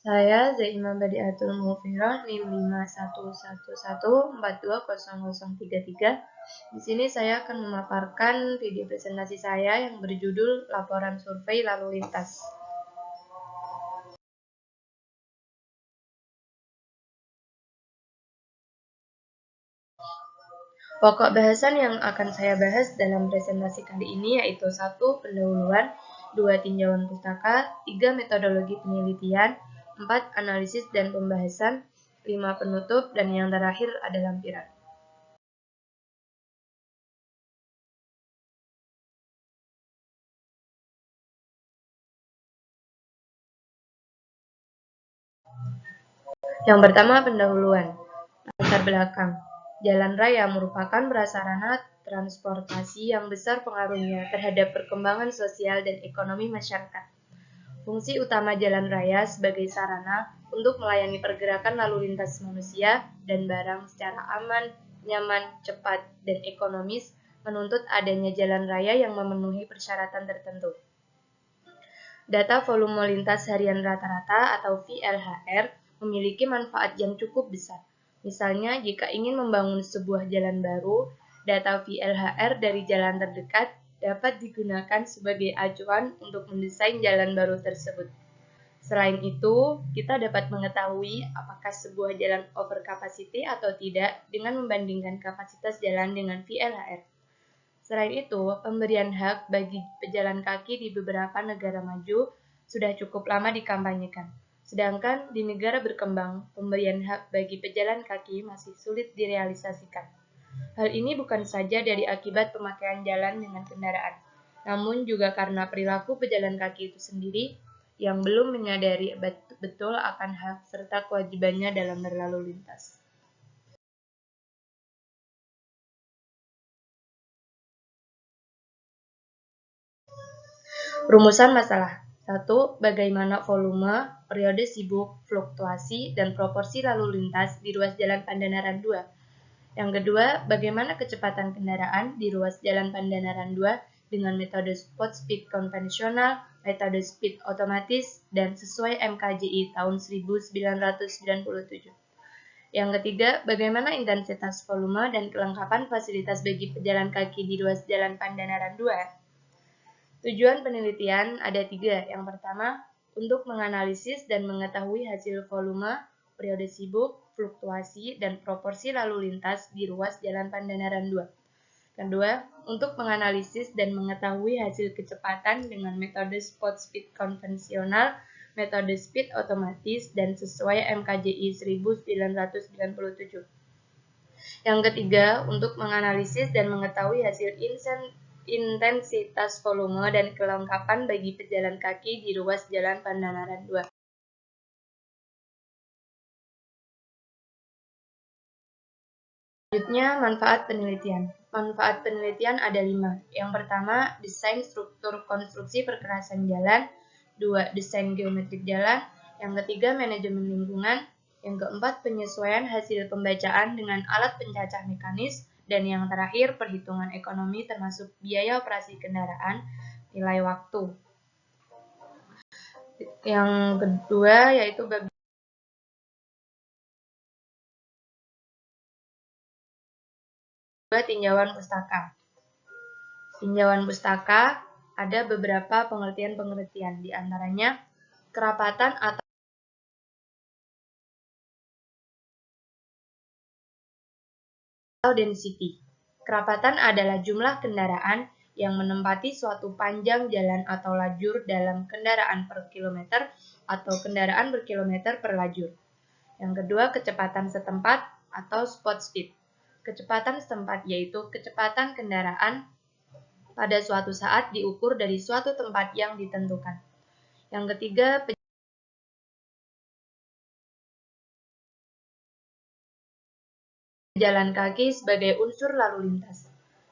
Saya Zaimah Badiatul Mughfirah, NIM 5111420033. Di sini saya akan memaparkan video presentasi saya yang berjudul Laporan Survei Lalu Lintas. Pokok bahasan yang akan saya bahas dalam presentasi kali ini yaitu 1. Pendahuluan, 2. Tinjauan pustaka, 3. Metodologi penelitian, 4. Analisis dan pembahasan, 5. Penutup, dan yang terakhir ada lampiran. Yang pertama, pendahuluan. Latar belakang. Jalan raya merupakan prasarana transportasi yang besar pengaruhnya terhadap perkembangan sosial dan ekonomi masyarakat. Fungsi utama jalan raya sebagai sarana untuk melayani pergerakan lalu lintas manusia dan barang secara aman, nyaman, cepat, dan ekonomis menuntut adanya jalan raya yang memenuhi persyaratan tertentu. Data volume lintas harian rata-rata atau VLHR memiliki manfaat yang cukup besar. Misalnya, jika ingin membangun sebuah jalan baru, data VLHR dari jalan terdekat dapat digunakan sebagai acuan untuk mendesain jalan baru tersebut. Selain itu, kita dapat mengetahui apakah sebuah jalan overcapacity atau tidak dengan membandingkan kapasitas jalan dengan VLHR. Selain itu, pemberian hak bagi pejalan kaki di beberapa negara maju sudah cukup lama dikampanyekan. Sedangkan di negara berkembang, pemberian hak bagi pejalan kaki masih sulit direalisasikan. Hal ini bukan saja dari akibat pemakaian jalan dengan kendaraan, namun juga karena perilaku pejalan kaki itu sendiri yang belum menyadari betul akan hak serta kewajibannya dalam berlalu lintas. Rumusan masalah. 1. Bagaimana volume, periode sibuk, fluktuasi, dan proporsi lalu lintas di ruas jalan Pandanaran 2. Yang kedua, bagaimana kecepatan kendaraan di ruas jalan Pandanaran 2 dengan metode spot speed konvensional, metode speed otomatis, dan sesuai MKJI tahun 1997. Yang ketiga, bagaimana intensitas volume dan kelengkapan fasilitas bagi pejalan kaki di ruas jalan Pandanaran 2. Tujuan penelitian ada 3. Yang pertama, untuk menganalisis dan mengetahui hasil volume, periode sibuk, fluktuasi, dan proporsi lalu lintas di ruas jalan Pandanaran 2. Kedua, untuk menganalisis dan mengetahui hasil kecepatan dengan metode spot speed konvensional, metode speed otomatis, dan sesuai MKJI 1997. Yang ketiga, untuk menganalisis dan mengetahui hasil intensitas volume dan kelengkapan bagi pejalan kaki di ruas jalan Pandanaran 2. Selanjutnya, manfaat penelitian. Manfaat penelitian ada 5. Yang pertama, desain struktur konstruksi perkerasan jalan. 2. Desain geometrik jalan. Yang ketiga, manajemen lingkungan. Yang keempat, penyesuaian hasil pembacaan dengan alat pencacah mekanis. Dan yang terakhir, perhitungan ekonomi termasuk biaya operasi kendaraan, nilai waktu. Yang kedua, yaitu tinjauan pustaka. Tinjauan pustaka ada beberapa pengertian-pengertian, di antaranya kerapatan atau density. Kerapatan adalah jumlah kendaraan yang menempati suatu panjang jalan atau lajur dalam kendaraan per kilometer atau kendaraan berkilometer per lajur. Yang kedua, kecepatan setempat atau spot speed. Kecepatan setempat yaitu kecepatan kendaraan pada suatu saat diukur dari suatu tempat yang ditentukan. Yang ketiga, pejalan kaki sebagai unsur lalu lintas.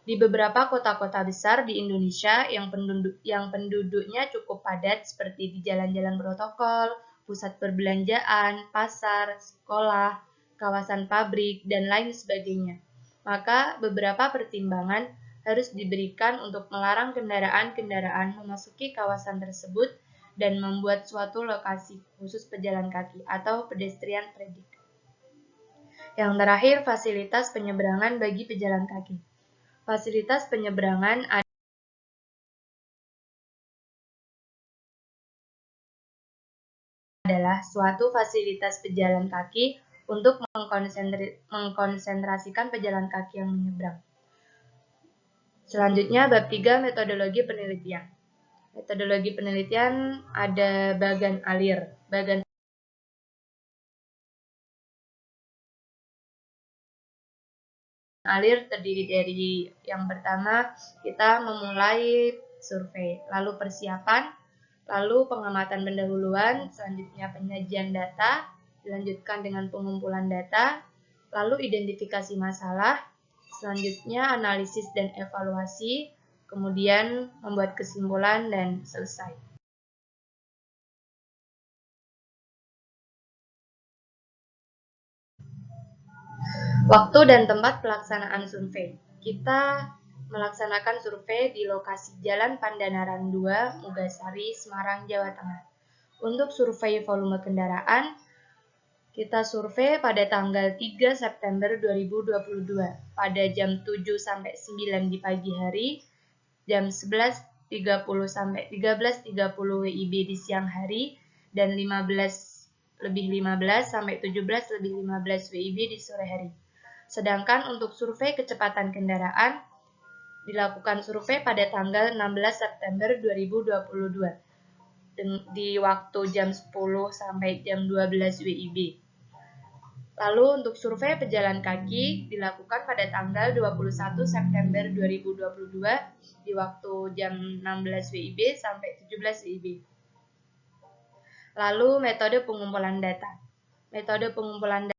Di beberapa kota-kota besar di Indonesia yang penduduknya cukup padat seperti di jalan-jalan protokol, pusat perbelanjaan, pasar, sekolah, kawasan pabrik, dan lain sebagainya. Maka beberapa pertimbangan harus diberikan untuk melarang kendaraan-kendaraan memasuki kawasan tersebut dan membuat suatu lokasi khusus pejalan kaki atau pedestrian friendly. Yang terakhir, fasilitas penyeberangan bagi pejalan kaki. Fasilitas penyeberangan adalah suatu fasilitas pejalan kaki untuk mengkonsentrasikan pejalan kaki yang menyeberang. Selanjutnya, bab 3, metodologi penelitian. Metodologi penelitian ada bagan alir. Bagan alir terdiri dari yang pertama, kita memulai survei, lalu persiapan, lalu pengamatan pendahuluan, selanjutnya penyajian data, dilanjutkan dengan pengumpulan data, lalu identifikasi masalah, selanjutnya analisis dan evaluasi, kemudian membuat kesimpulan dan selesai. Waktu dan tempat pelaksanaan survei. Kita melaksanakan survei di lokasi Jalan Pandanaran 2, Mugasari, Semarang, Jawa Tengah. Untuk survei volume kendaraan, kita survei pada tanggal 3 September 2022 pada jam 7 sampai 9 di pagi hari, jam 11.30 sampai 13.30 WIB di siang hari, dan 15.15 sampai 17.15 WIB di sore hari. Sedangkan untuk survei kecepatan kendaraan, dilakukan survei pada tanggal 16 September 2022 di waktu jam 10 sampai jam 12 WIB. Lalu untuk survei pejalan kaki dilakukan pada tanggal 21 September 2022 di waktu jam 16 WIB sampai 17 WIB. Lalu metode pengumpulan data. Metode pengumpulan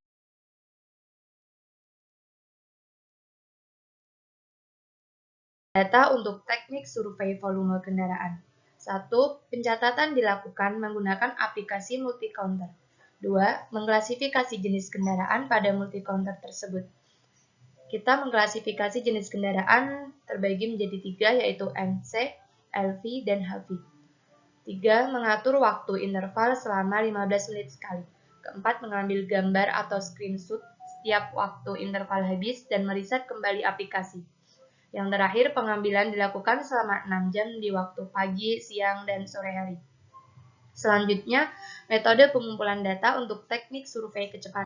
data untuk teknik survei volume kendaraan. 1. Pencatatan dilakukan menggunakan aplikasi multi-counter. 2. Mengklasifikasi jenis kendaraan pada multi-counter tersebut. Kita mengklasifikasi jenis kendaraan terbagi menjadi 3, yaitu MC, LV, dan HV. 3. Mengatur waktu interval selama 15 menit sekali. Keempat, mengambil gambar atau screenshot setiap waktu interval habis dan meriset kembali aplikasi. Yang terakhir, pengambilan dilakukan selama 6 jam di waktu pagi, siang, dan sore hari. Selanjutnya, metode pengumpulan data untuk teknik survei kecepatan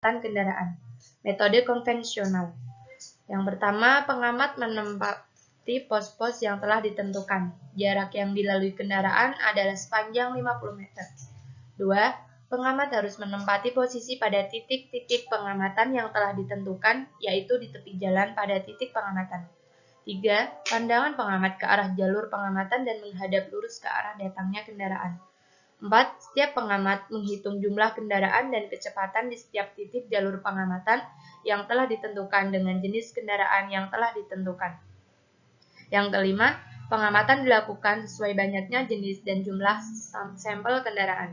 kendaraan. Metode konvensional. Yang pertama, pengamat menempati pos-pos yang telah ditentukan. Jarak yang dilalui kendaraan adalah sepanjang 50 meter. 2. Pengamat harus menempati posisi pada titik-titik pengamatan yang telah ditentukan, yaitu di tepi jalan pada titik pengamatan. 3. Pandangan pengamat ke arah jalur pengamatan dan menghadap lurus ke arah datangnya kendaraan. 4. Setiap pengamat menghitung jumlah kendaraan dan kecepatan di setiap titik jalur pengamatan yang telah ditentukan dengan jenis kendaraan yang telah ditentukan. Yang kelima, pengamatan dilakukan sesuai banyaknya jenis dan jumlah sampel kendaraan.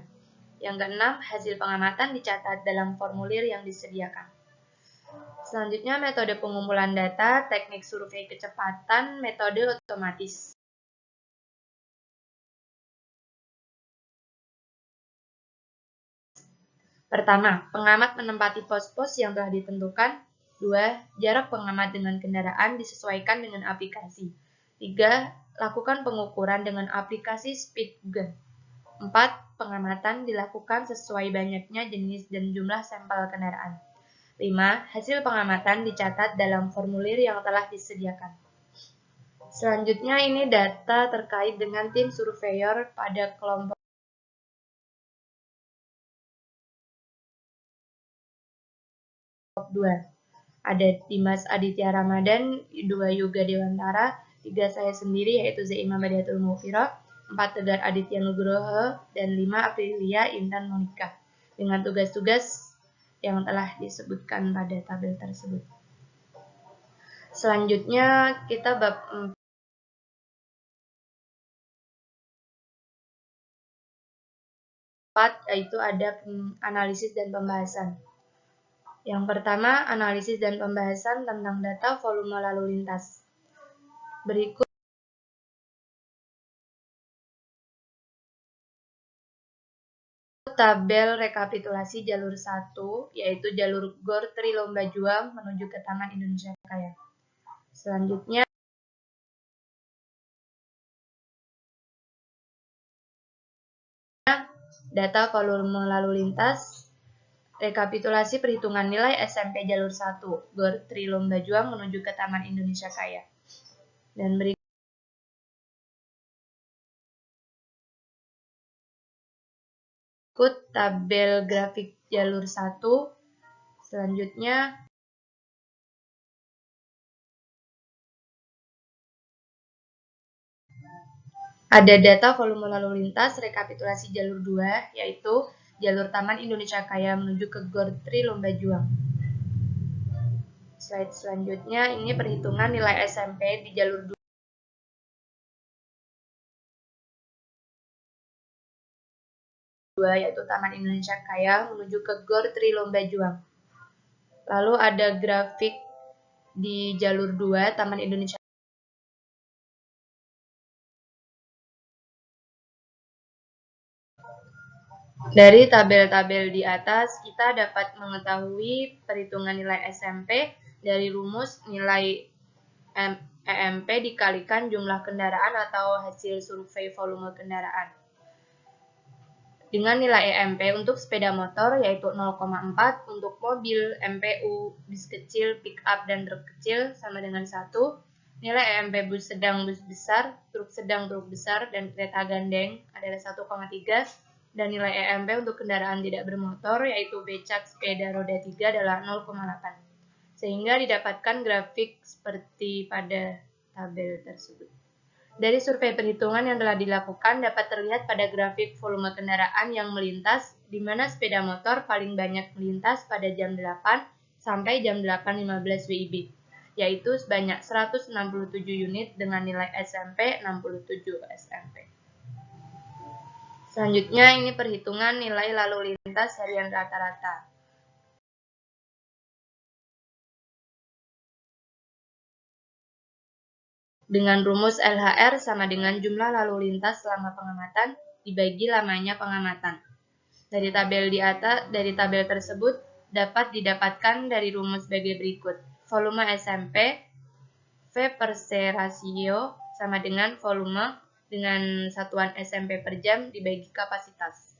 Yang keenam, hasil pengamatan dicatat dalam formulir yang disediakan. Selanjutnya, metode pengumpulan data, teknik survei kecepatan, metode otomatis. Pertama, pengamat menempati pos-pos yang telah ditentukan. 2. Jarak pengamat dengan kendaraan disesuaikan dengan aplikasi. 3. Lakukan pengukuran dengan aplikasi Speedgun. 4. Pengamatan dilakukan sesuai banyaknya jenis dan jumlah sampel kendaraan. 5. Hasil pengamatan dicatat dalam formulir yang telah disediakan. Selanjutnya ini data terkait dengan tim surveyor pada kelompok 2. Ada Dimas Aditya Ramadan, 2 Yoga Dewantara, 3 saya sendiri yaitu Zaima Badiatul Mughfirah, 4 Tegar Aditya Nugroho, dan 5 Aprilia Intan Monika, dengan tugas-tugas yang telah disebutkan pada tabel tersebut. Selanjutnya kita bab 4, yaitu ada analisis dan pembahasan. Yang pertama, analisis dan pembahasan tentang data volume lalu lintas. Berikut tabel rekapitulasi jalur 1, yaitu jalur GOR Tri Lomba Juang menuju ke Taman Indonesia Kaya. Selanjutnya, data volume lalu lintas, rekapitulasi perhitungan nilai SMP jalur 1, GOR Tri Lomba Juang menuju ke Taman Indonesia Kaya. Dan berikut tabel grafik jalur 1. Selanjutnya, ada data volume lalu lintas rekapitulasi jalur 2, yaitu jalur Taman Indonesia Kaya menuju ke GOR Tri Lomba Juang. Slide selanjutnya, ini perhitungan nilai SMP di jalur 2, yaitu Taman Indonesia Kaya menuju ke GOR Tri Lomba Juang. Lalu ada grafik di jalur 2, Taman Indonesia Dari tabel-tabel di atas, kita dapat mengetahui perhitungan nilai SMP dari rumus nilai EMP dikalikan jumlah kendaraan atau hasil survei volume kendaraan. Dengan nilai EMP untuk sepeda motor yaitu 0,4, untuk mobil, MPU, bis kecil, pick up, dan truk kecil sama dengan 1. Nilai EMP bus sedang, bus besar, truk sedang, truk besar, dan kereta gandeng adalah 1,3. Dan nilai EMP untuk kendaraan tidak bermotor yaitu becak, sepeda roda 3 adalah 0,8. Sehingga didapatkan grafik seperti pada tabel tersebut. Dari survei perhitungan yang telah dilakukan dapat terlihat pada grafik volume kendaraan yang melintas, di mana sepeda motor paling banyak melintas pada jam 8 sampai jam 8.15 WIB, yaitu sebanyak 167 unit dengan nilai SMP 67 SMP. Selanjutnya ini perhitungan nilai lalu lintas harian rata-rata. Dengan rumus LHR sama dengan jumlah lalu lintas selama pengamatan dibagi lamanya pengamatan. Dari tabel tersebut dapat didapatkan dari rumus sebagai berikut. Volume SMP V per C rasio sama dengan volume dengan satuan SMP per jam dibagi kapasitas.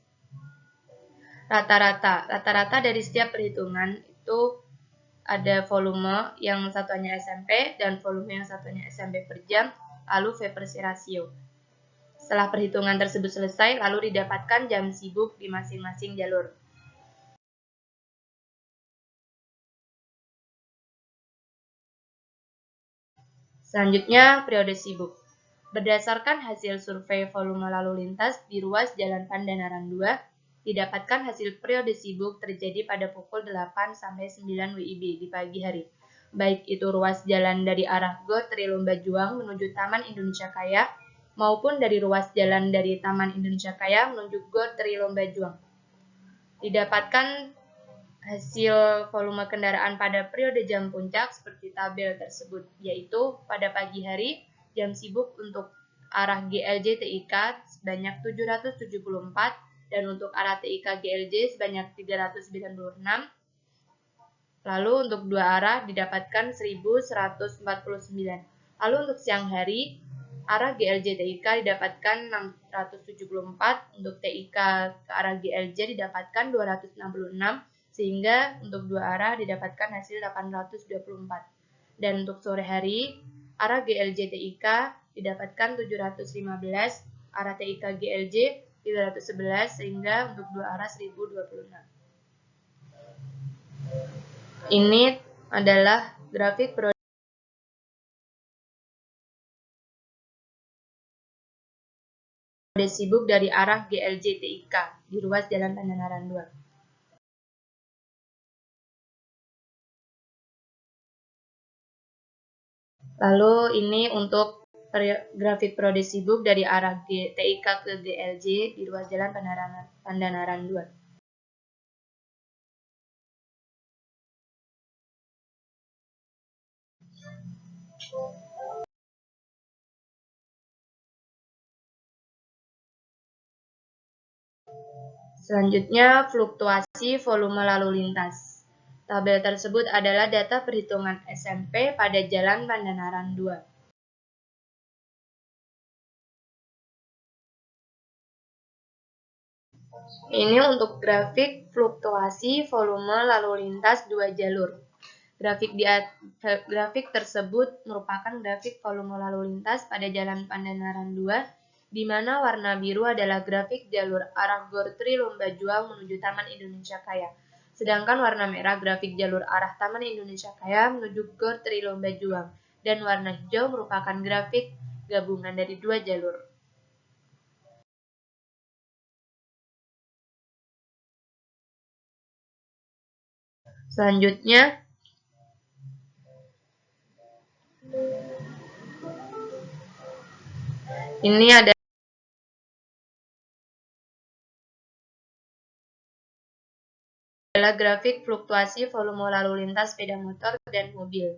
Rata-rata dari setiap perhitungan itu ada volume yang satuannya SMP dan volume yang satuannya SMP per jam, lalu V per C rasio. Setelah perhitungan tersebut selesai, lalu didapatkan jam sibuk di masing-masing jalur. Selanjutnya, periode sibuk. Berdasarkan hasil survei volume lalu lintas di ruas Jalan Pandanaran 2, didapatkan hasil periode sibuk terjadi pada pukul 8 sampai 9 WIB di pagi hari. Baik itu ruas jalan dari arah GOR Tri Lomba Juang menuju Taman Indonesia Kaya, maupun dari ruas jalan dari Taman Indonesia Kaya menuju GOR Tri Lomba Juang. Didapatkan hasil volume kendaraan pada periode jam puncak seperti tabel tersebut, yaitu pada pagi hari jam sibuk untuk arah GLJ TIK sebanyak 774 dan untuk arah TIK GLJ sebanyak 396. Lalu untuk dua arah didapatkan 1149. Lalu untuk siang hari arah GLJ TIK didapatkan 674, untuk TIK ke arah GLJ didapatkan 266, sehingga untuk dua arah didapatkan hasil 824. Dan untuk sore hari, arah GLJ TIK didapatkan 715, arah TIK GLJ 311, sehingga untuk dua arah 1026. Ini adalah grafik periode sibuk dari arah GLJ TIK di ruas Jalan Pandanaran 2. Lalu ini untuk grafik periode sibuk dari arah TIK ke GLJ di ruas Jalan Pandanaran 2. Selanjutnya, fluktuasi volume lalu lintas. Tabel tersebut adalah data perhitungan SMP pada Jalan Pandanaran 2. Ini untuk grafik fluktuasi volume lalu lintas 2 jalur. Grafik tersebut merupakan grafik volume lalu lintas pada Jalan Pandanaran 2, di mana warna biru adalah grafik jalur arah Gor Tri Lomba Juang menuju Taman Indonesia Kaya. Sedangkan warna merah grafik jalur arah Taman Indonesia Kaya menuju Gor Tri Lomba Juang. Dan warna hijau merupakan grafik gabungan dari 2 jalur. Selanjutnya, ini adalah grafik fluktuasi volume lalu lintas sepeda motor dan mobil.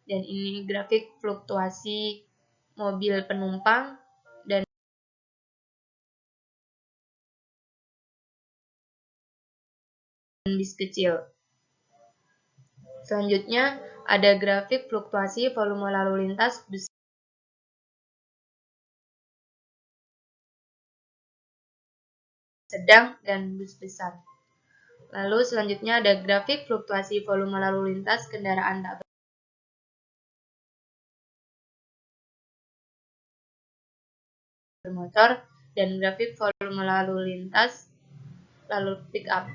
Dan ini grafik fluktuasi mobil penumpang dan bis kecil. Selanjutnya, ada grafik fluktuasi volume lalu lintas bus sedang dan bus besar. Lalu selanjutnya ada grafik fluktuasi volume lalu lintas kendaraan tak bermotor dan grafik volume lalu lintas lalu pick up.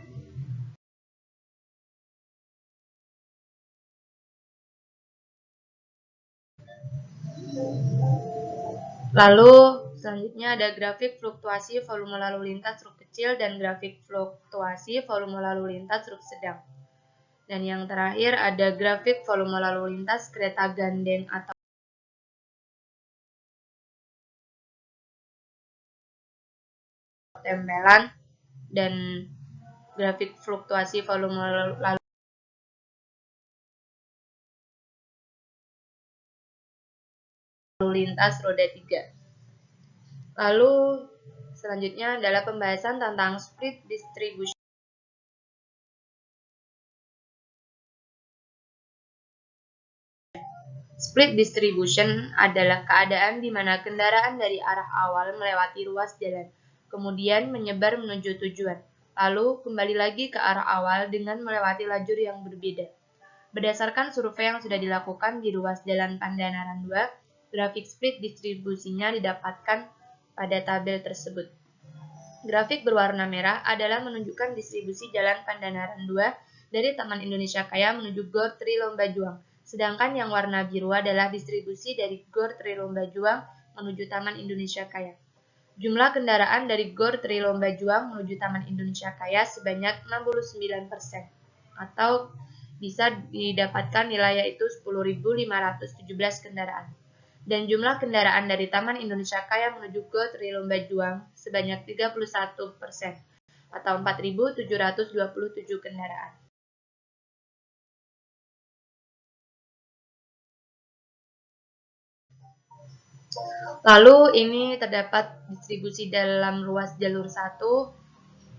Lalu selanjutnya ada grafik fluktuasi volume lalu lintas truk kecil dan grafik fluktuasi volume lalu lintas truk sedang. Dan yang terakhir ada grafik volume lalu lintas kereta gandeng atau tempelan dan grafik fluktuasi volume lalu lintas roda 3. Lalu selanjutnya adalah pembahasan tentang split distribution. Split distribution adalah keadaan di mana kendaraan dari arah awal melewati ruas jalan, kemudian menyebar menuju tujuan, lalu kembali lagi ke arah awal dengan melewati lajur yang berbeda. Berdasarkan survei yang sudah dilakukan di ruas Jalan Pandanaran 2, grafik split distribusinya didapatkan pada tabel tersebut. Grafik berwarna merah adalah menunjukkan distribusi Jalan Pandanaran 2 dari Taman Indonesia Kaya menuju Gor Tri Lomba Juang. Sedangkan yang warna biru adalah distribusi dari Gor Tri Lomba Juang menuju Taman Indonesia Kaya. Jumlah kendaraan dari Gor Tri Lomba Juang menuju Taman Indonesia Kaya sebanyak 69%, atau bisa didapatkan nilai yaitu 10.517 kendaraan. Dan jumlah kendaraan dari Taman Indonesia Kaya menuju ke Tri Lomba Juang sebanyak 31%, atau 4.727 kendaraan. Lalu ini terdapat distribusi dalam ruas jalur 1,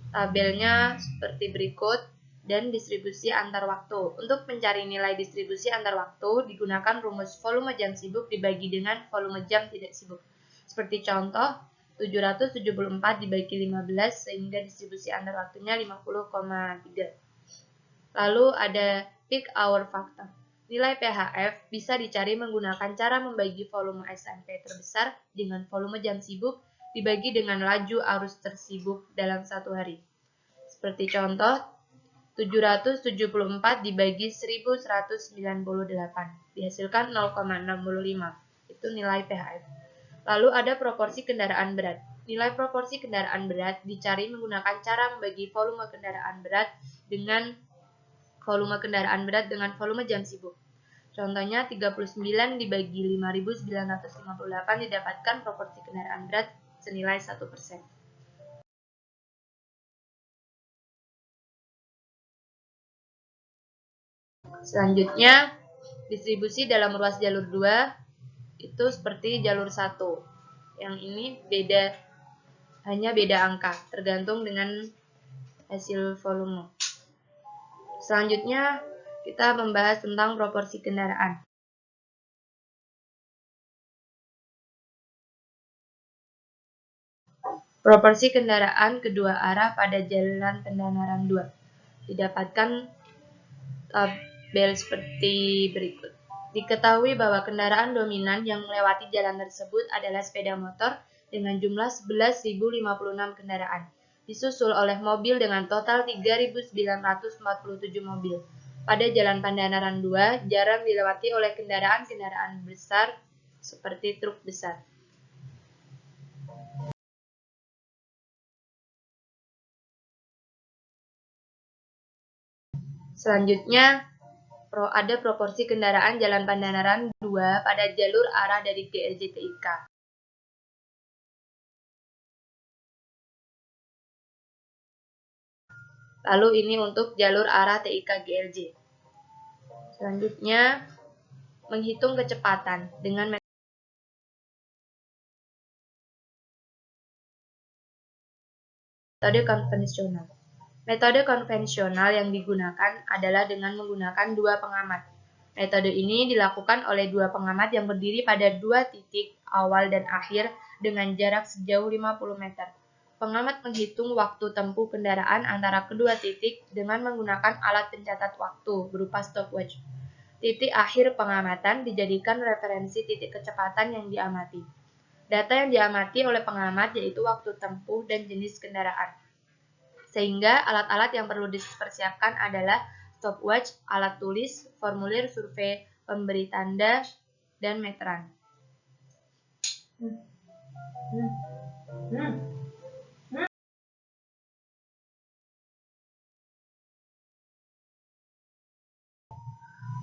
tabelnya seperti berikut, dan distribusi antar waktu. Untuk mencari nilai distribusi antar waktu, digunakan rumus volume jam sibuk dibagi dengan volume jam tidak sibuk. Seperti contoh, 774 dibagi 15 sehingga distribusi antar waktunya 50,3. Lalu ada peak hour factor. Nilai PHF bisa dicari menggunakan cara membagi volume SMP terbesar dengan volume jam sibuk dibagi dengan laju arus tersibuk dalam satu hari. Seperti contoh, 774 dibagi 1198 dihasilkan 0,65. Itu nilai PHF. Lalu ada proporsi kendaraan berat. Nilai proporsi kendaraan berat dicari menggunakan cara membagi volume kendaraan berat dengan volume jam sibuk. Contohnya 39 dibagi 5.958 didapatkan proporsi kendaraan berat senilai 1%. Selanjutnya, distribusi dalam ruas jalur 2 itu seperti jalur 1. Yang ini hanya beda angka, tergantung dengan hasil volume. Selanjutnya, kita membahas tentang proporsi kendaraan. Proporsi kendaraan kedua arah pada jalan Pandanaran 2 didapatkan tabel seperti berikut. Diketahui bahwa kendaraan dominan yang melewati jalan tersebut adalah sepeda motor dengan jumlah 11.056 kendaraan, disusul oleh mobil dengan total 3.947 mobil. Pada jalan Pandanaran 2 jarang dilewati oleh kendaraan-kendaraan besar seperti truk besar. Selanjutnya, ada proporsi kendaraan jalan Pandanaran 2 pada jalur arah dari GLJ TIK. Lalu ini untuk jalur arah TIK GLJ. Selanjutnya, menghitung kecepatan dengan metode konvensional. Metode konvensional yang digunakan adalah dengan menggunakan dua pengamat. Metode ini dilakukan oleh dua pengamat yang berdiri pada dua titik awal dan akhir dengan jarak sejauh 50 meter. Pengamat menghitung waktu tempuh kendaraan antara kedua titik dengan menggunakan alat pencatat waktu berupa stopwatch. Titik akhir pengamatan dijadikan referensi titik kecepatan yang diamati. Data yang diamati oleh pengamat yaitu waktu tempuh dan jenis kendaraan. Sehingga alat-alat yang perlu dipersiapkan adalah stopwatch, alat tulis, formulir survei, pemberi tanda, dan meteran.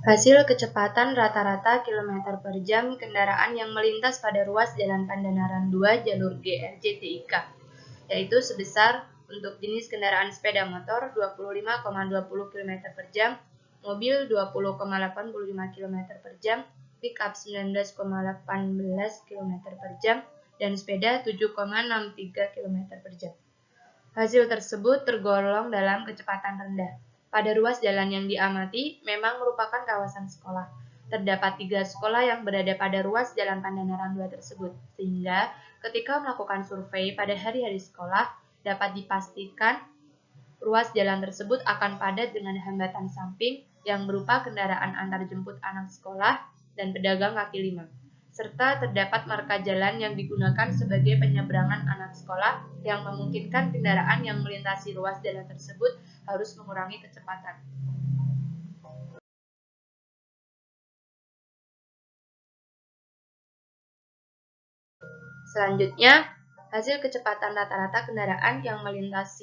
Hasil kecepatan rata-rata km per jam kendaraan yang melintas pada ruas Jalan Pandanaran 2 jalur GLJ TIK, yaitu sebesar untuk jenis kendaraan sepeda motor 25,20 km per jam, mobil 20,85 km per jam, pickup 19,18 km per jam, dan sepeda 7,63 km per jam. Hasil tersebut tergolong dalam kecepatan rendah. Pada ruas jalan yang diamati memang merupakan kawasan sekolah. Terdapat 3 sekolah yang berada pada ruas Jalan Pandanaran 2 tersebut, sehingga ketika melakukan survei pada hari-hari sekolah, dapat dipastikan ruas jalan tersebut akan padat dengan hambatan samping yang berupa kendaraan antar jemput anak sekolah dan pedagang kaki lima, serta terdapat marka jalan yang digunakan sebagai penyeberangan anak sekolah yang memungkinkan kendaraan yang melintasi ruas jalan tersebut harus mengurangi kecepatan. Selanjutnya, hasil kecepatan rata-rata kendaraan yang melintas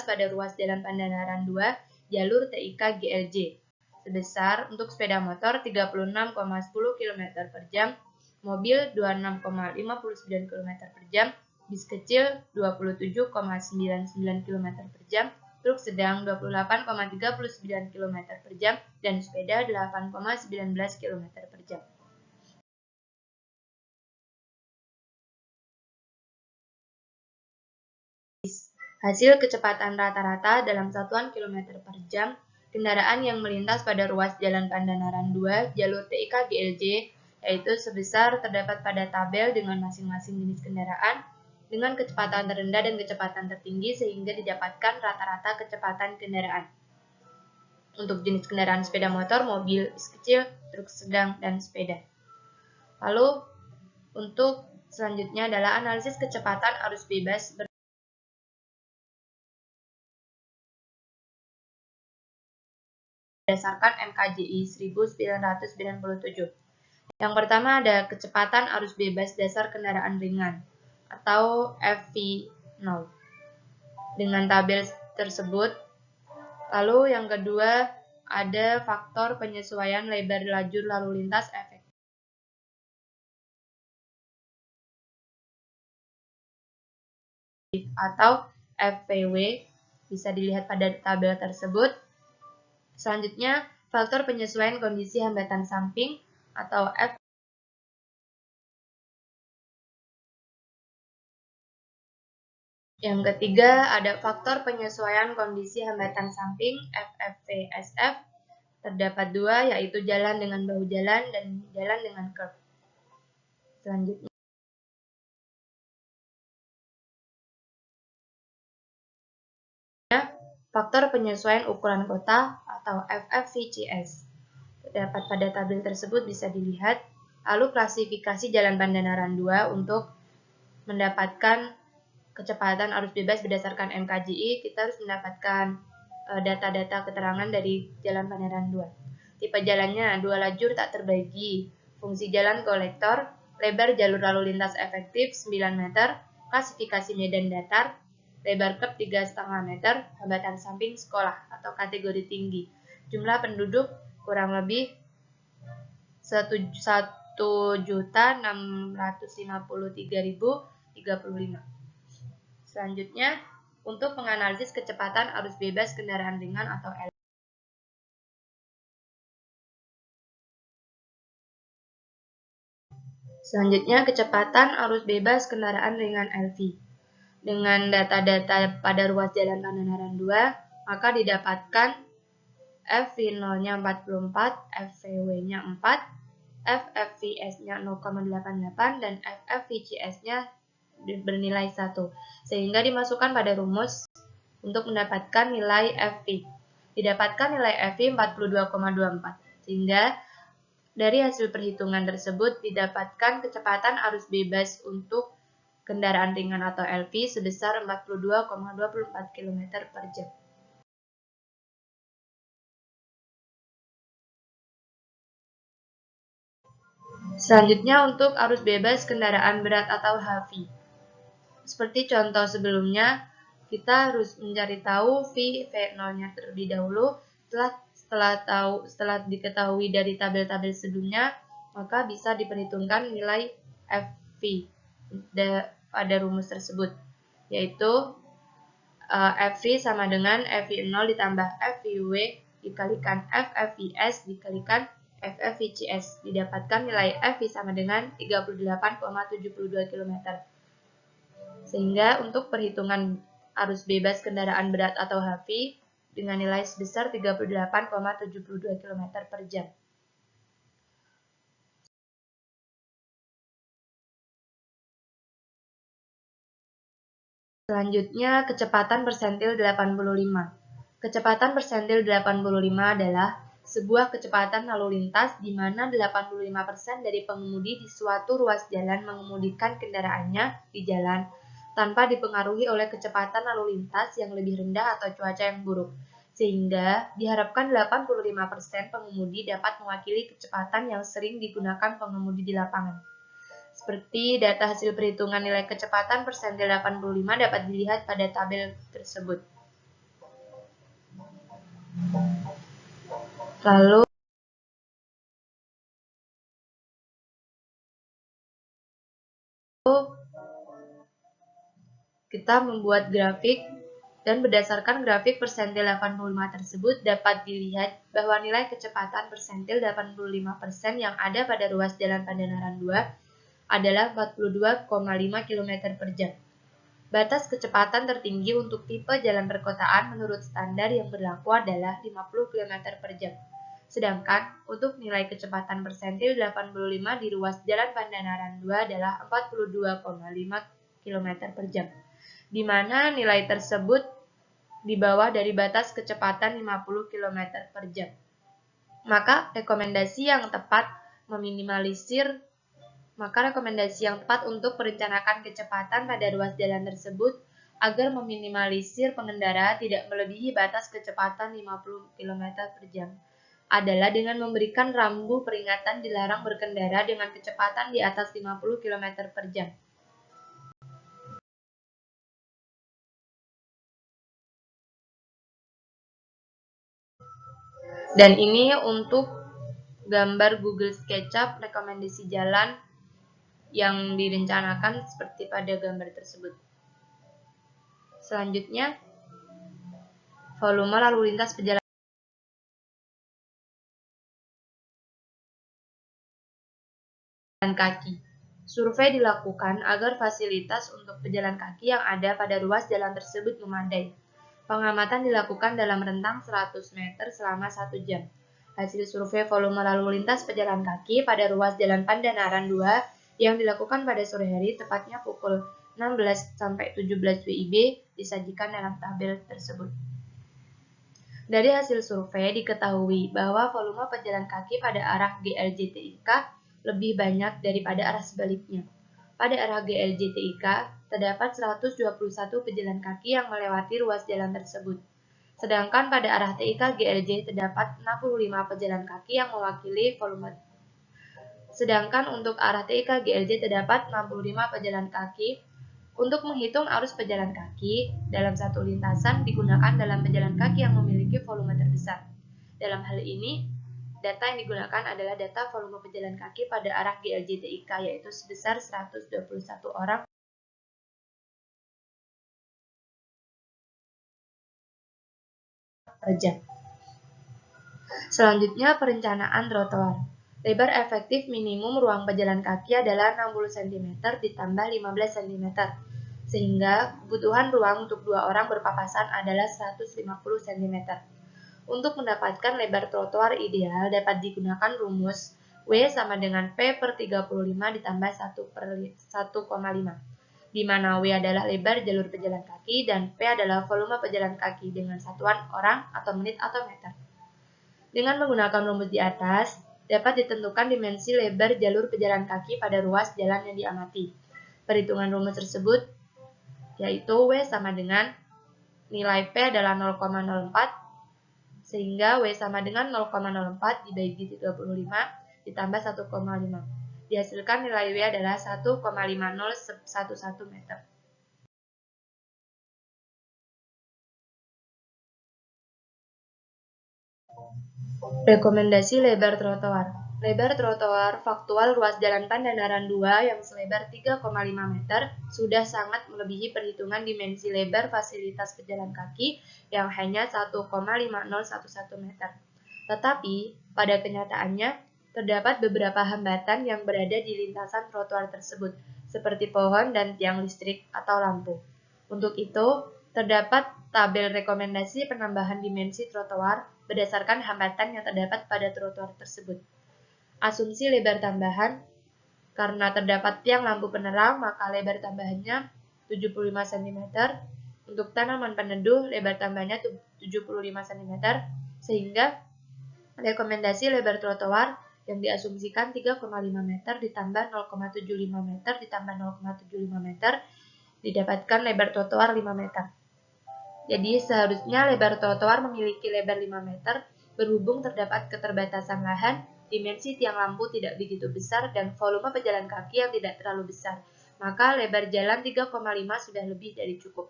pada ruas Jalan Pandanaran 2 jalur TIK GLJ sebesar untuk sepeda motor 36,10 km per jam, mobil 26,59 km per jam, bis kecil 27,99 km per jam, truk sedang 28,39 km per jam, dan sepeda 8,19 km per jam. Hasil kecepatan rata-rata dalam satuan kilometer per jam kendaraan yang melintas pada ruas Jalan Pandanaran 2 jalur TIK GLJ yaitu sebesar terdapat pada tabel dengan masing-masing jenis kendaraan dengan kecepatan terendah dan kecepatan tertinggi sehingga didapatkan rata-rata kecepatan kendaraan. Untuk jenis kendaraan sepeda motor, mobil, bis kecil, truk sedang, dan sepeda. Lalu untuk selanjutnya adalah analisis kecepatan arus bebas berdasarkan MKJI 1997. Yang pertama ada kecepatan arus bebas dasar kendaraan ringan atau FV0 dengan tabel tersebut. Lalu yang kedua ada faktor penyesuaian lebar lajur lalu lintas efektif atau FVW bisa dilihat pada tabel tersebut. Selanjutnya, faktor penyesuaian kondisi hambatan samping atau FPH. Yang ketiga, ada faktor penyesuaian kondisi hambatan samping FFVSF. Terdapat dua, yaitu jalan dengan bahu jalan dan jalan dengan curb. Selanjutnya, faktor penyesuaian ukuran kota atau FFVCS. Terdapat pada tabel tersebut bisa dilihat. Lalu klasifikasi jalan Pandanaran 2 untuk mendapatkan kecepatan arus bebas berdasarkan MKJI, kita harus mendapatkan data-data keterangan dari jalan Pandanaran 2. Tipe jalannya 2 lajur tak terbagi, fungsi jalan kolektor, lebar jalur lalu lintas efektif 9 meter, klasifikasi medan datar, lebar curb 3,5 meter, hambatan samping sekolah atau kategori tinggi. Jumlah penduduk kurang lebih 1.653.035. Selanjutnya, untuk menganalisis kecepatan arus bebas kendaraan ringan atau LV. Selanjutnya, kecepatan arus bebas kendaraan ringan LV. Dengan data-data pada ruas jalan Pandanaran 2, maka didapatkan FV0-nya 44, FVW-nya 4, FFVS-nya 0,88, dan FFVCS-nya bernilai 1, sehingga dimasukkan pada rumus untuk mendapatkan nilai FV. Didapatkan nilai FV 42,24, sehingga dari hasil perhitungan tersebut didapatkan kecepatan arus bebas untuk kendaraan ringan atau LV sebesar 42,24 km per jam. Selanjutnya untuk arus bebas kendaraan berat atau HV. Seperti contoh sebelumnya, kita harus mencari tahu V0-nya terlebih dahulu. Setelah diketahui dari tabel-tabel sebelumnya, maka bisa diperhitungkan nilai FV pada rumus tersebut, yaitu FV sama dengan FV0 ditambah FVW dikalikan FFVS dikalikan FFVCS. Didapatkan nilai FV sama dengan 38,72 km. Sehingga untuk perhitungan arus bebas kendaraan berat atau HV dengan nilai sebesar 38,72 km per jam. Selanjutnya, kecepatan persentil 85. Kecepatan persentil 85 adalah sebuah kecepatan lalu lintas di mana 85% dari pengemudi di suatu ruas jalan mengemudikan kendaraannya di jalan tanpa dipengaruhi oleh kecepatan lalu lintas yang lebih rendah atau cuaca yang buruk. Sehingga diharapkan 85% pengemudi dapat mewakili kecepatan yang sering digunakan pengemudi di lapangan. Seperti data hasil perhitungan nilai kecepatan persentil 85 dapat dilihat pada tabel tersebut. Lalu kita membuat grafik dan berdasarkan grafik persentil 85 tersebut dapat dilihat bahwa nilai kecepatan persentil 85% yang ada pada ruas jalan Pandanaran 2 adalah 42,5 km per jam. Batas kecepatan tertinggi untuk tipe jalan perkotaan menurut standar yang berlaku adalah 50 km per jam. Sedangkan untuk nilai kecepatan persentil 85 di ruas jalan Pandanaran 2 adalah 42,5 km per jam, di mana nilai tersebut di bawah dari batas kecepatan 50 km per jam. Maka rekomendasi yang tepat untuk merencanakan kecepatan pada ruas jalan tersebut agar meminimalisir pengendara tidak melebihi batas kecepatan 50 km per jam adalah dengan memberikan rambu peringatan dilarang berkendara dengan kecepatan di atas 50 km per jam. Dan ini untuk gambar Google SketchUp rekomendasi jalan yang direncanakan seperti pada gambar tersebut. Selanjutnya, volume lalu lintas pejalan kaki. Survei dilakukan agar fasilitas untuk pejalan kaki yang ada pada ruas jalan tersebut memadai. Pengamatan dilakukan dalam rentang 100 meter selama 1 jam. Hasil survei volume lalu lintas pejalan kaki pada ruas Jalan Pandanaran 2 yang dilakukan pada sore hari tepatnya pukul 16-17 WIB disajikan dalam tabel tersebut. Dari hasil survei diketahui bahwa volume pejalan kaki pada arah GLJ-TIK lebih banyak daripada arah sebaliknya. Pada arah GLJ-TIK terdapat 121 pejalan kaki yang melewati ruas jalan tersebut. Sedangkan pada arah TIK-GLJ terdapat 65 pejalan kaki yang mewakili volume. Sedangkan untuk arah TIK-GLJ terdapat 65 pejalan kaki. Untuk menghitung arus pejalan kaki dalam satu lintasan digunakan dalam pejalan kaki yang memiliki volume terbesar. Dalam hal ini, data yang digunakan adalah data volume pejalan kaki pada arah GLJ-TIK yaitu sebesar 121 orang per jam. Selanjutnya, perencanaan trotoar. Lebar efektif minimum ruang pejalan kaki adalah 60 cm ditambah 15 cm, sehingga kebutuhan ruang untuk 2 orang berpapasan adalah 150 cm. Untuk mendapatkan lebar trotoar ideal dapat digunakan rumus W sama dengan P per 35 ditambah 1/1,5, di mana W adalah lebar jalur pejalan kaki dan P adalah volume pejalan kaki dengan satuan orang atau menit atau meter. Dengan menggunakan rumus di atas, dapat ditentukan dimensi lebar jalur pejalan kaki pada ruas jalan yang diamati. Perhitungan rumus tersebut yaitu W sama dengan nilai P adalah 0,04, sehingga W sama dengan 0,04 dibagi 35 ditambah 1,5. Dihasilkan nilai W adalah 1,5011 meter. Rekomendasi lebar trotoar. Lebar trotoar faktual ruas Jalan Pandanaran 2 yang selebar 3,5 meter sudah sangat melebihi perhitungan dimensi lebar fasilitas pejalan kaki yang hanya 1,5011 meter. Tetapi, pada kenyataannya, terdapat beberapa hambatan yang berada di lintasan trotoar tersebut, seperti pohon dan tiang listrik atau lampu. Untuk itu, terdapat tabel rekomendasi penambahan dimensi trotoar berdasarkan hambatan yang terdapat pada trotoar tersebut. Asumsi lebar tambahan, karena terdapat tiang lampu penerang, maka lebar tambahannya 75 cm. Untuk tanaman peneduh, lebar tambahnya 75 cm, sehingga rekomendasi lebar trotoar yang diasumsikan 3,5 meter ditambah 0,75 meter ditambah 0,75 meter didapatkan lebar trotoar 5 meter. Jadi seharusnya lebar trotoar memiliki lebar 5 meter, berhubung terdapat keterbatasan lahan, dimensi tiang lampu tidak begitu besar, dan volume pejalan kaki yang tidak terlalu besar. Maka lebar jalan 3,5 sudah lebih dari cukup.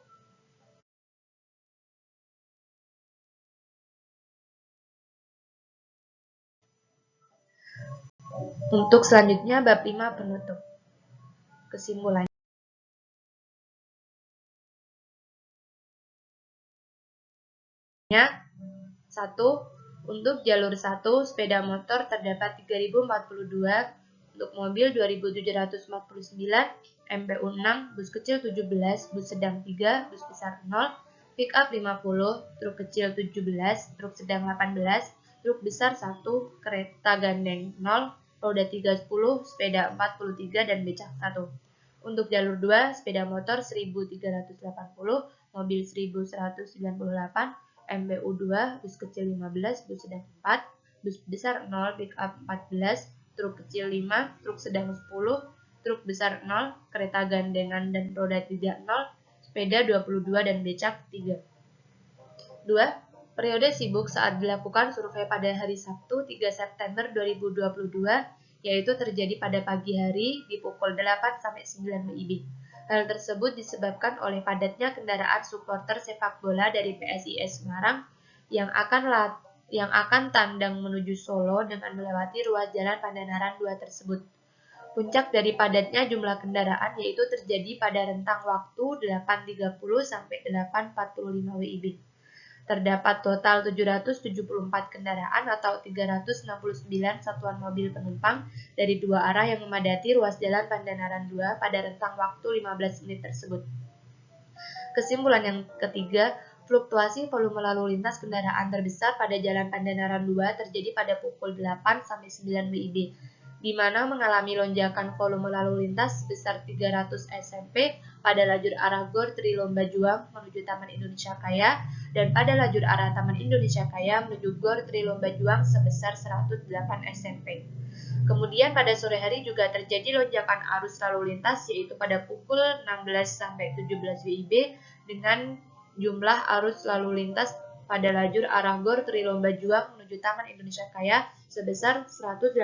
Untuk selanjutnya bab 5 penutup. Kesimpulannya. 1. Untuk jalur 1 sepeda motor terdapat 3042, untuk mobil 2749, MPU 6, bus kecil 17, bus sedang 3, bus besar 0, pick up 50, truk kecil 17, truk sedang 18, truk besar 1, kereta gandeng 0, roda 3 10, sepeda 43 dan becak 1. Untuk jalur 2 sepeda motor 1380, mobil 1198, MPU 2, bus kecil 15, bus sedang 4, bus besar 0, pick up 14, truk kecil 5, truk sedang 10, truk besar 0, kereta gandengan dan roda 3 0, sepeda 22 dan becak 3. 2. Periode sibuk saat dilakukan survei pada hari Sabtu 3 September 2022, yaitu terjadi pada pagi hari di pukul 8-9 WIB. Hal tersebut disebabkan oleh padatnya kendaraan supporter sepak bola dari PSIS Semarang yang akan tandang menuju Solo dengan melewati ruas Jalan Pandanaran 2 tersebut. Puncak dari padatnya jumlah kendaraan yaitu terjadi pada rentang waktu 8.30 sampai 8.45 WIB. Terdapat total 774 kendaraan atau 369 satuan mobil penumpang dari dua arah yang memadati ruas Jalan Pandanaran 2 pada rentang waktu 15 menit tersebut. Kesimpulan yang ketiga, fluktuasi volume lalu lintas kendaraan terbesar pada Jalan Pandanaran 2 terjadi pada pukul 8 sampai 9 WIB, di mana mengalami lonjakan volume lalu lintas sebesar 300 SMP pada lajur arah Gor Trilomba Juang menuju Taman Indonesia Kaya dan pada lajur arah Taman Indonesia Kaya menuju Gor Trilomba Juang sebesar 108 SMP. Kemudian pada sore hari juga terjadi lonjakan arus lalu lintas yaitu pada pukul 16 sampai 17 WIB dengan jumlah arus lalu lintas pada lajur arah Gor Trilomba Juang menuju Taman Indonesia Kaya sebesar 188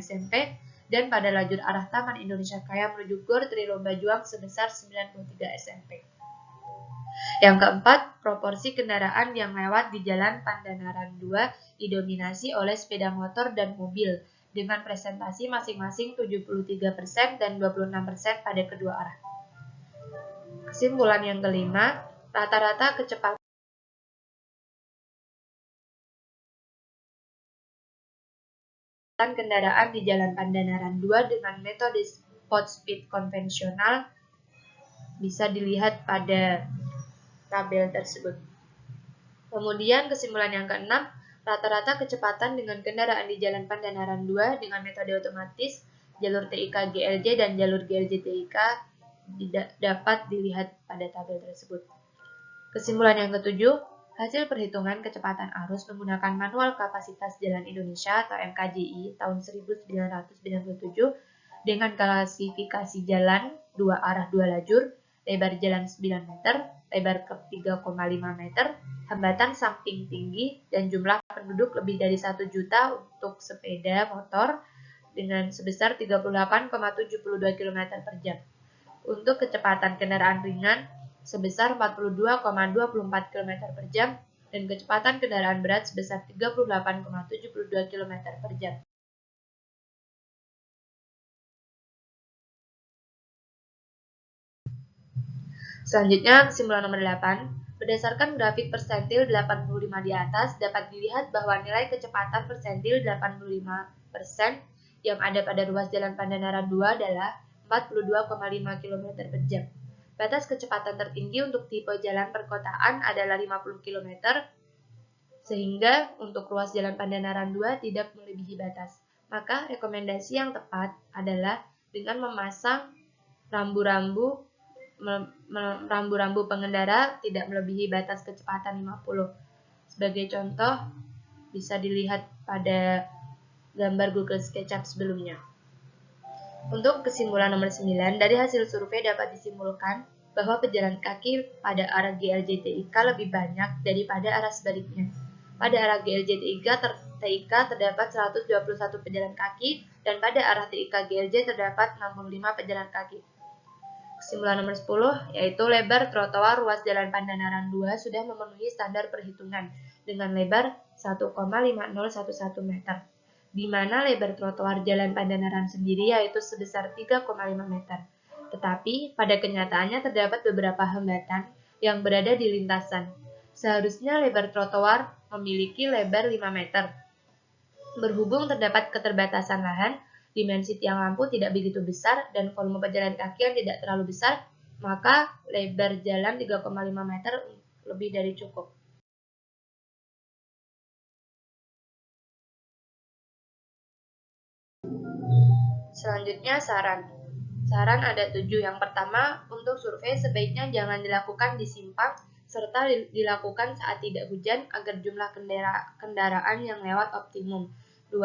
SMP dan pada lajur arah Taman Indonesia Kaya menuju Gor Trilomba Juang sebesar 93 SMP. Yang keempat, proporsi kendaraan yang lewat di Jalan Pandanaran 2 didominasi oleh sepeda motor dan mobil dengan presentasi masing-masing 73% dan 26% pada kedua arah. Kesimpulan yang kelima, rata-rata kecepatan kendaraan di Jalan Pandanaran 2 dengan metode spot speed konvensional bisa dilihat pada tabel tersebut. Kemudian kesimpulan yang keenam, rata-rata kecepatan dengan kendaraan di Jalan Pandanaran 2 dengan metode otomatis, jalur TIK GLJ dan jalur GLJ TIK dapat dilihat pada tabel tersebut. Kesimpulan yang ketujuh, hasil perhitungan kecepatan arus menggunakan Manual Kapasitas Jalan Indonesia atau MKJI tahun 1997 dengan klasifikasi jalan 2 arah 2 lajur, lebar jalan 9 meter, lebar ke 3,5 meter, hambatan samping tinggi, dan jumlah penduduk lebih dari 1 juta untuk sepeda motor dengan sebesar 38,72 km per jam. Untuk kecepatan kendaraan ringan sebesar 42,24 km per jam dan kecepatan kendaraan berat sebesar 38,72 km per jam. Selanjutnya, kesimpulan nomor 8. Berdasarkan grafik persentil 85 di atas, dapat dilihat bahwa nilai kecepatan persentil 85% yang ada pada ruas Jalan Pandanaran 2 adalah 42,5 km per jam. Batas kecepatan tertinggi untuk tipe jalan perkotaan adalah 50 km, sehingga untuk ruas Jalan Pandanaran 2 tidak melebihi batas. Maka rekomendasi yang tepat adalah dengan memasang rambu-rambu pengendara tidak melebihi batas kecepatan 50. Sebagai contoh, bisa dilihat pada gambar Google SketchUp sebelumnya. Untuk kesimpulan nomor 9, dari hasil survei dapat disimpulkan bahwa pejalan kaki pada arah GLJ TIK lebih banyak daripada arah sebaliknya. Pada arah GLJ TIK terdapat 121 pejalan kaki dan pada arah TIK GLJ terdapat 65 pejalan kaki. Kesimpulan nomor 10, yaitu lebar trotoar ruas Jalan Pandanaran 2 sudah memenuhi standar perhitungan dengan lebar 1,5011 meter, di mana lebar trotoar Jalan Pandanaran sendiri yaitu sebesar 3,5 meter. Tetapi pada kenyataannya terdapat beberapa hambatan yang berada di lintasan. Seharusnya lebar trotoar memiliki lebar 5 meter. Berhubung terdapat keterbatasan lahan, dimensi tiang lampu tidak begitu besar, dan volume pejalan kaki yang tidak terlalu besar, maka lebar jalan 3,5 meter lebih dari cukup. Selanjutnya saran. Saran ada 7. Yang pertama, untuk survei sebaiknya jangan dilakukan di simpang, serta dilakukan saat tidak hujan agar jumlah kendaraan yang lewat optimum. 2.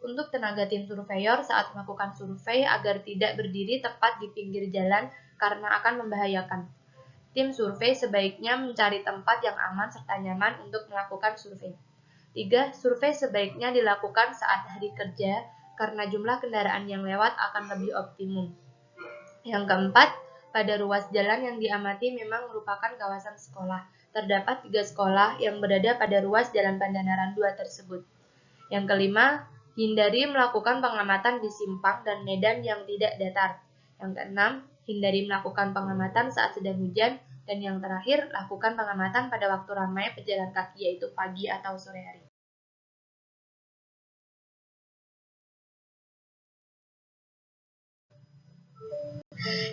Untuk tenaga tim surveyor saat melakukan survei agar tidak berdiri tepat di pinggir jalan karena akan membahayakan. Tim survei sebaiknya mencari tempat yang aman serta nyaman untuk melakukan survei. 3. Survei sebaiknya dilakukan saat hari kerja karena jumlah kendaraan yang lewat akan lebih optimum. Yang keempat, pada ruas jalan yang diamati memang merupakan kawasan sekolah. Terdapat 3 sekolah yang berada pada ruas Jalan Pandanaran 2 tersebut. Yang kelima, hindari melakukan pengamatan di simpang dan medan yang tidak datar. Yang keenam, hindari melakukan pengamatan saat sedang hujan Dan yang terakhir, lakukan pengamatan pada waktu ramai pejalan kaki, yaitu pagi atau sore hari.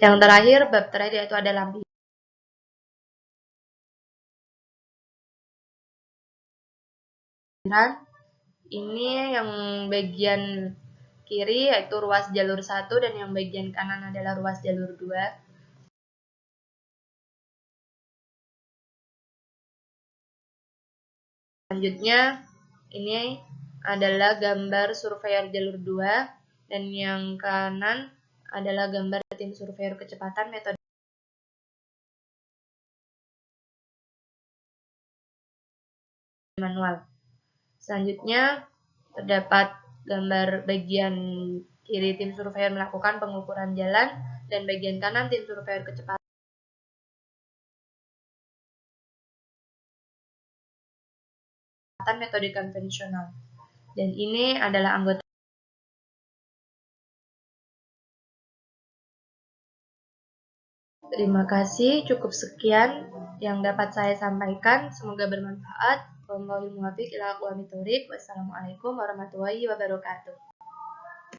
Yang terakhir, bab terakhir yaitu ada lampiran. Ini yang bagian kiri yaitu ruas jalur 1 dan yang bagian kanan adalah ruas jalur 2. Selanjutnya, ini adalah gambar surveyor jalur 2 dan yang kanan adalah gambar tim surveyor kecepatan metode manual. Selanjutnya, terdapat gambar bagian kiri tim surveyor melakukan pengukuran jalan dan bagian kanan tim surveyor kecepatan metode konvensional. Dan ini adalah anggota. Terima kasih, cukup sekian yang dapat saya sampaikan. Semoga bermanfaat. Wassalamualaikum warahmatullahi wabarakatuh.